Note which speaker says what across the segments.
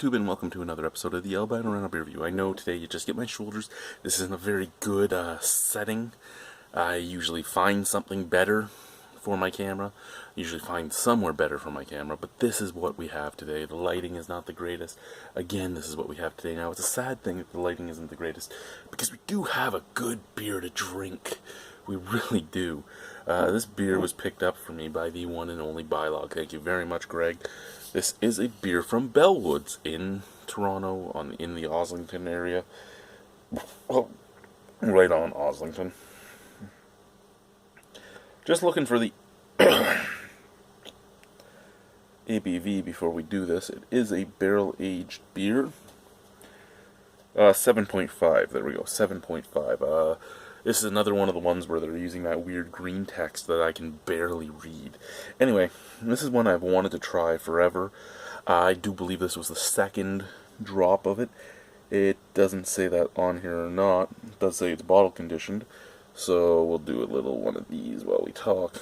Speaker 1: YouTube, and welcome to another episode of the Albino RHino beer review. I know today you just get my shoulders. This isn't a very good setting. I usually find something better for my camera. I usually find somewhere better for my camera, but this is what we have today. The lighting is not the greatest. Again, this is what we have today. Now, it's a sad thing that the lighting isn't the greatest, because we do have a good beer to drink. We really do. This beer was picked up for me by the one and only Bylog. Thank you very much, Greg. This is a beer from Bellwoods in Toronto, in the Oslington area. Well, right on Oslington. Just looking for the ABV before we do this. It is a barrel-aged beer. 7.5. There we go. 7.5. This is another one of the ones where they're using that weird green text that I can barely read. Anyway, this is one I've wanted to try forever. I do believe this was the second drop of it. It doesn't say that on here or not. It does say it's bottle conditioned. So we'll do a little one of these while we talk.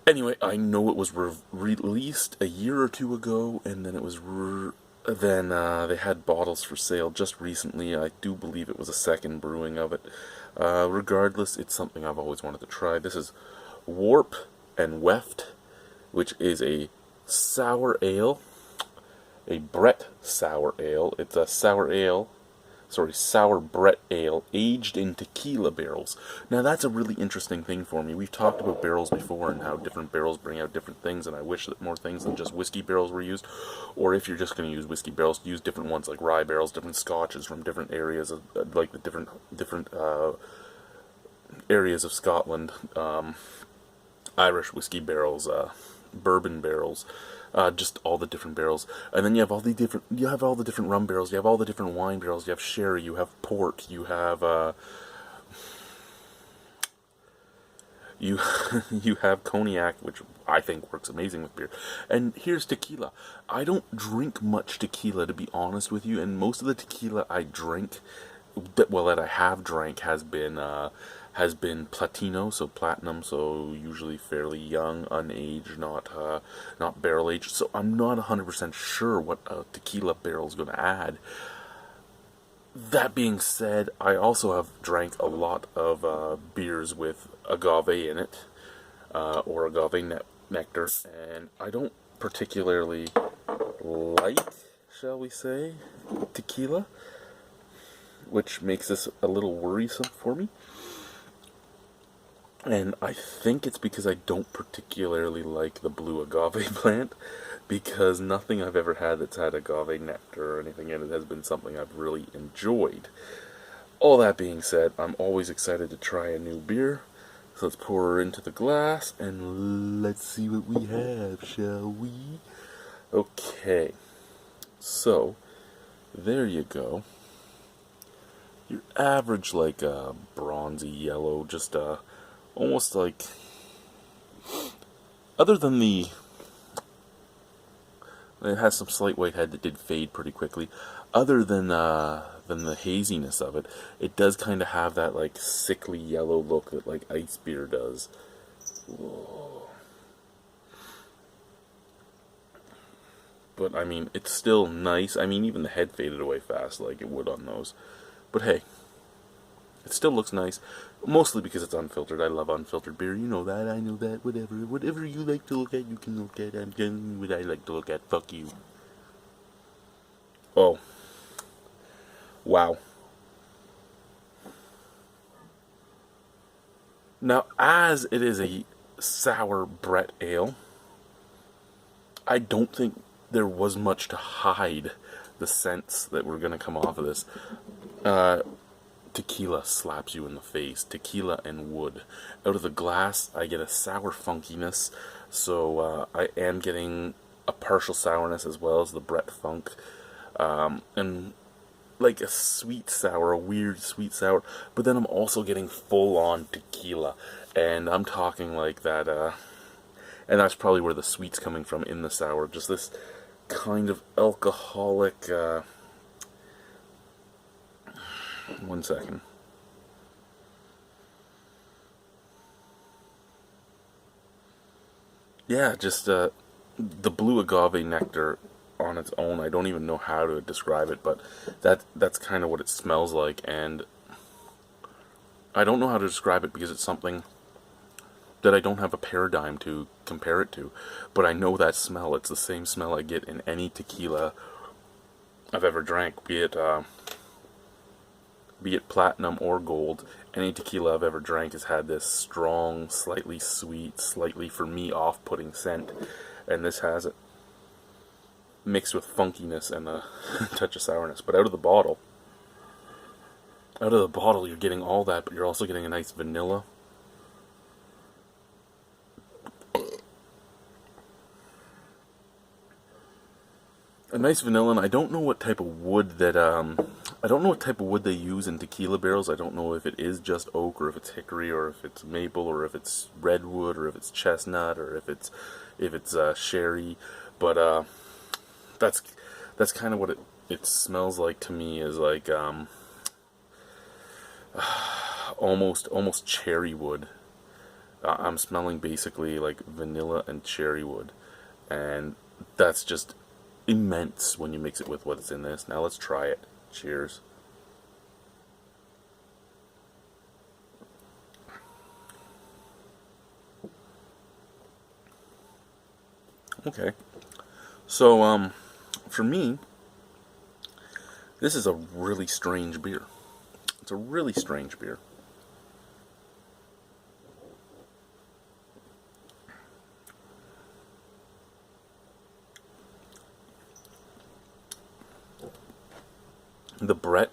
Speaker 1: Anyway, I know it was released a year or two ago, and then it was they had bottles for sale just recently. I do believe it was a second brewing of it. Regardless, it's something I've always wanted to try. This is Warp and Weft, which is a sour ale, a Brett sour ale. It's a sour Brett ale, aged in tequila barrels. Now, that's a really interesting thing for me. We've talked about barrels before and how different barrels bring out different things, and I wish that more things than just whiskey barrels were used. Or if you're just going to use whiskey barrels, use different ones like rye barrels, different scotches from different areas of, like the different areas of Scotland. Irish whiskey barrels, bourbon barrels. Just all the different barrels, and then you have all the different rum barrels, you have all the different wine barrels, you have sherry, you have port, you have you have cognac, which I think works amazing with beer. And here's tequila. I don't drink much tequila, to be honest with you, and most of the tequila I drink, that I have drank, has been Platino, so platinum, so usually fairly young, unaged, not barrel aged. So I'm not 100% sure what a tequila barrel is going to add. That being said, I also have drank a lot of beers with agave in it, or agave nectar, and I don't particularly like, shall we say, tequila, which makes this a little worrisome for me. And I think it's because I don't particularly like the blue agave plant, because nothing I've ever had that's had agave nectar or anything in it has been something I've really enjoyed. All that being said, I'm always excited to try a new beer. So let's pour her into the glass and let's see what we have, shall we? Okay, so there you go. Your average, like, bronzy yellow, just almost like, other than it has some slight whitehead that did fade pretty quickly. Other than the haziness of it, it does kind of have that like sickly yellow look that like ice beer does. Whoa. But I mean, it's still nice. I mean, even the head faded away fast, like it would on those. But hey, it still looks nice, mostly because it's unfiltered. I love unfiltered beer. You know that, I know that, whatever you like to look at, you can look at. I'm doing what I like to look at. Fuck you. Oh. Wow. Now, as it is a sour Brett ale, I don't think there was much to hide the scents that were going to come off of this. Tequila slaps you in the face. Tequila and wood. Out of the glass, I get a sour funkiness, so I am getting a partial sourness as well as the Brett funk, and like a sweet sour, a weird sweet sour, but then I'm also getting full-on tequila, and I'm talking like that, and that's probably where the sweet's coming from in the sour, just this kind of alcoholic, one second. Yeah, just the blue agave nectar on its own, I don't even know how to describe it, but that's kind of what it smells like, and I don't know how to describe it because it's something that I don't have a paradigm to compare it to, but I know that smell. It's the same smell I get in any tequila I've ever drank, be it platinum or gold. Any tequila I've ever drank has had this strong, slightly sweet, slightly, for me, off-putting scent, and this has it, mixed with funkiness and a touch of sourness. But out of the bottle, you're getting all that, but you're also getting a nice vanilla. A nice vanilla, and I don't know what type of wood that I don't know what type of wood they use in tequila barrels. I don't know if it is just oak, or if it's hickory, or if it's maple, or if it's redwood, or if it's chestnut, or if it's sherry. But that's kind of what it smells like to me. Is like almost cherry wood. I'm smelling basically like vanilla and cherry wood, and that's just immense when you mix it with what's in this. Now let's try it. Cheers. Okay. So, for me, this is a really strange beer. It's a really strange beer. The Brett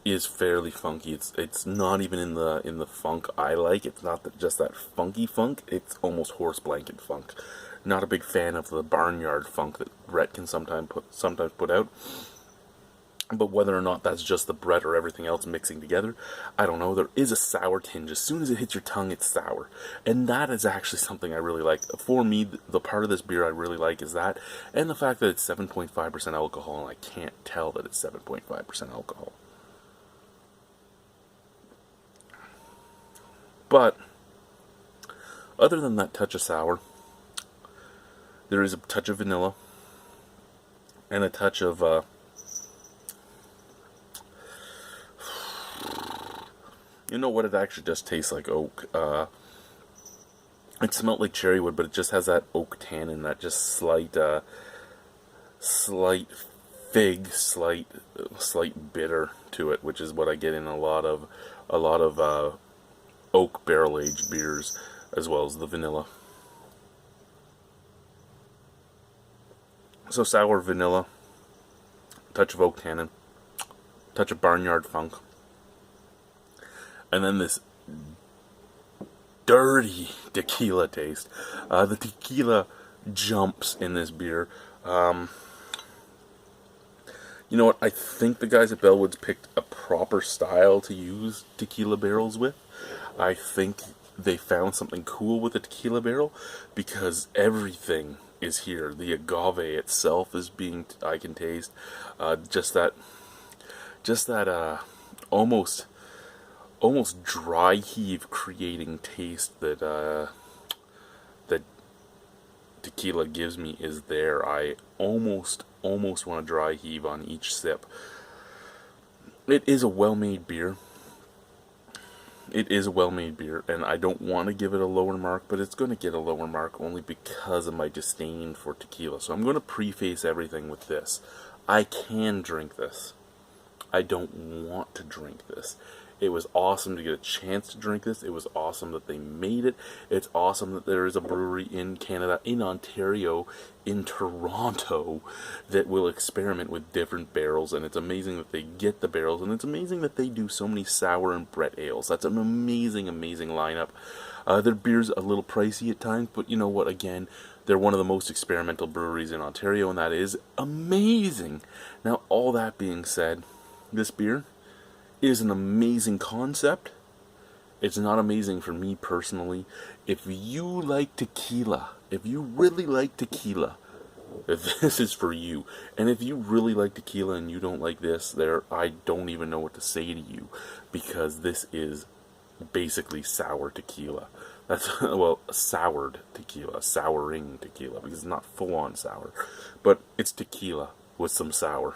Speaker 1: is fairly funky. It's not even in the funk I like. It's not just that funky funk. It's almost horse blanket funk. Not a big fan of the barnyard funk that Brett can sometimes put out. But whether or not that's just the Brett or everything else mixing together, I don't know. There is a sour tinge. As soon as it hits your tongue, it's sour. And that is actually something I really like. For me, the part of this beer I really like is that, and the fact that it's 7.5% alcohol, and I can't tell that it's 7.5% alcohol. But, other than that touch of sour, there is a touch of vanilla, and a touch of, you know what, it actually does taste like oak. It smelled like cherry wood, but it just has that oak tannin, that just slight fig, slight bitter to it, which is what I get in a lot of oak barrel aged beers, as well as the vanilla. So sour vanilla, touch of oak tannin, touch of barnyard funk. And then this dirty tequila taste. The tequila jumps in this beer. You know what? I think the guys at Bellwoods picked a proper style to use tequila barrels with. I think they found something cool with a tequila barrel, because everything is here. The agave itself is I can taste. Just that almost dry heave creating taste that tequila gives me is there. I almost want to dry heave on each sip. It is a well-made beer. It is a well-made beer, and I don't want to give it a lower mark, but it's going to get a lower mark only because of my disdain for tequila. So I'm going to preface everything with this. I can drink this. I don't want to drink this. It was awesome to get a chance to drink this. It was awesome that they made it. It's awesome that there is a brewery in Canada, in Ontario, in Toronto, that will experiment with different barrels. And it's amazing that they get the barrels. And it's amazing that they do so many sour and Brett ales. That's an amazing, amazing lineup. Their beer's a little pricey at times, but you know what? Again, they're one of the most experimental breweries in Ontario, and that is amazing. Now, all that being said, this beer is an amazing concept. It's not amazing for me personally. If you like tequila, if you really like tequila, if this is for you. And if you really like tequila and you don't like this, I don't even know what to say to you, because this is basically sour tequila. That's, well, soured tequila, souring tequila, because it's not full-on sour. But it's tequila with some sour.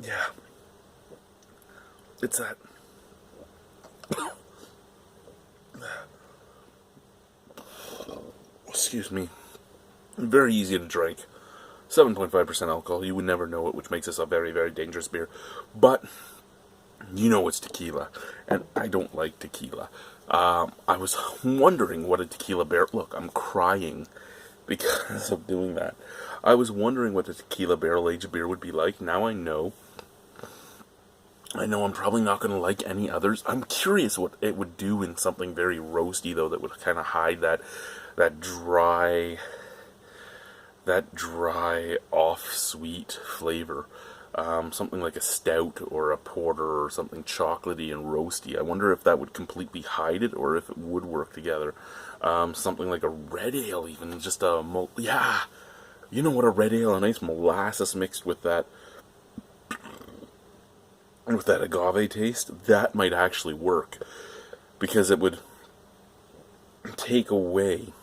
Speaker 1: Yeah. It's that. Excuse me. Very easy to drink. 7.5% alcohol. You would never know it, which makes this a very, very dangerous beer. But you know it's tequila, and I don't like tequila. I was wondering what a tequila barrel... Look, I'm crying because of doing that. I was wondering what a tequila barrel-aged beer would be like. Now I know. I know I'm probably not going to like any others. I'm curious what it would do in something very roasty, though, that would kind of hide that dry off-sweet flavor. Something like a stout or a porter or something chocolatey and roasty. I wonder if that would completely hide it or if it would work together. Something like a red ale, even just yeah, you know what, a red ale, a nice molasses mixed with that agave taste. That might actually work because it would take away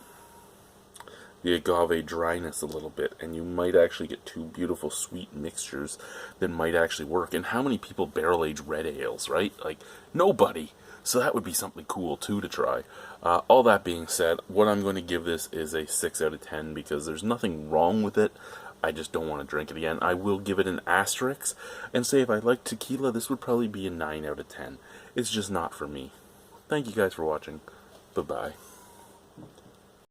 Speaker 1: the agave dryness a little bit, and you might actually get two beautiful sweet mixtures that might actually work. And how many people barrel age red ales, right? Like, nobody. So that would be something cool too to try. All that being said, what I'm going to give this is a 6 out of 10 because there's nothing wrong with it. I just don't want to drink it again. I will give it an asterisk and say if I like tequila, this would probably be a 9 out of 10. It's just not for me. Thank you guys for watching. Bye-bye.